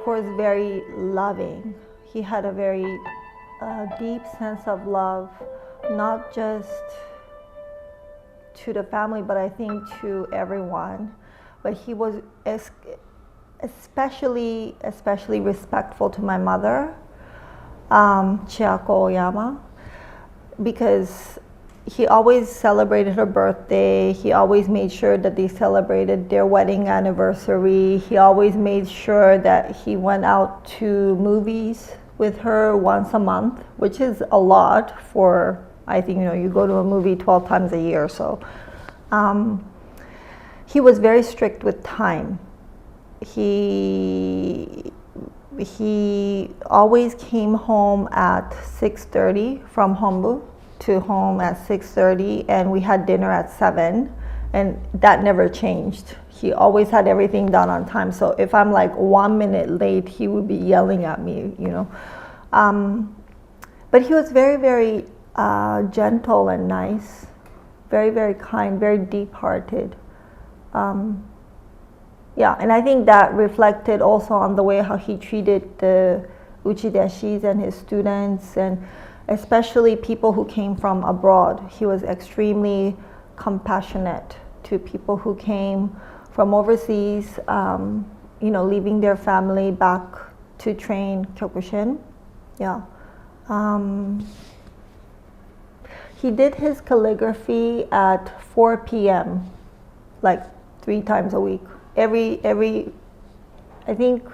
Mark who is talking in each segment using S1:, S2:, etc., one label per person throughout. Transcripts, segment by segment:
S1: course, very loving. He had a very deep sense of love, not just to the family, but I think to everyone. But he was especially respectful to my mother, Chiako Oyama, because he always celebrated her birthday. He always made sure that they celebrated their wedding anniversary. He always made sure that he went out to movies with her once a month, which is a lot for, I think, you go to a movie 12 times a year. So he was very strict with time. He always came home at 6:30 from Hombu to home at 6:30, and we had dinner at 7, and that never changed. He always had everything done on time. So if I'm like 1 minute late, he would be yelling at me, But he was very, very gentle and nice, very, very kind, very deep-hearted. And I think that reflected also on the way how he treated the uchideshis and his students, and especially people who came from abroad. He was extremely compassionate to people who came from overseas, leaving their family back to train Kyokushin. He did his calligraphy at 4 p.m., like 3 times a week. Every I think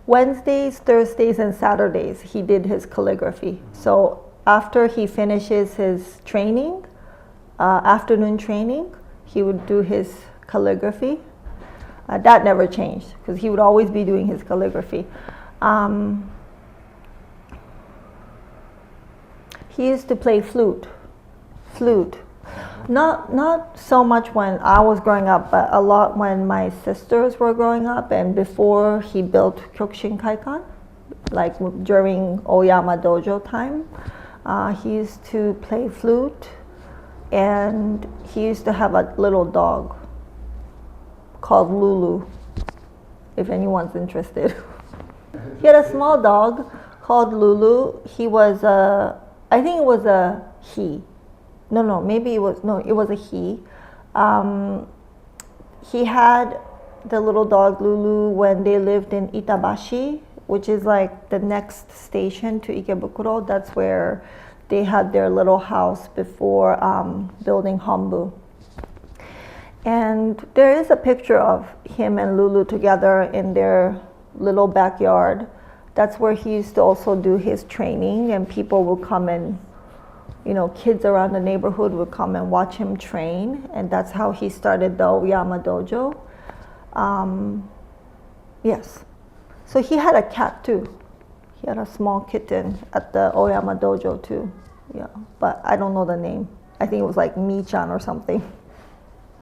S1: Wednesdays, Thursdays, and Saturdays, he did his calligraphy. So after he finishes his training, afternoon training, he would do his calligraphy. That never changed, because he would always be doing his calligraphy. He used to play flute. Not so much when I was growing up, but a lot when my sisters were growing up, and before he built Kyokushinkai-kan, like during Oyama dojo time. He used to play flute, and he used to have a little dog called Lulu, if anyone's interested. He had a small dog called Lulu. He was I think it was a he. It was a he. He had the little dog Lulu when they lived in Itabashi, which is like the next station to Ikebukuro. That's where they had their little house before building Hombu. And there is a picture of him and Lulu together in their little backyard. That's where he used to also do his training, and people would come and kids around the neighborhood would come and watch him train, and that's how he started the Oyama dojo. Yes. So he had a cat too. He had a small kitten at the Oyama dojo too. Yeah, but I don't know the name. I think it was like Mi-chan or something.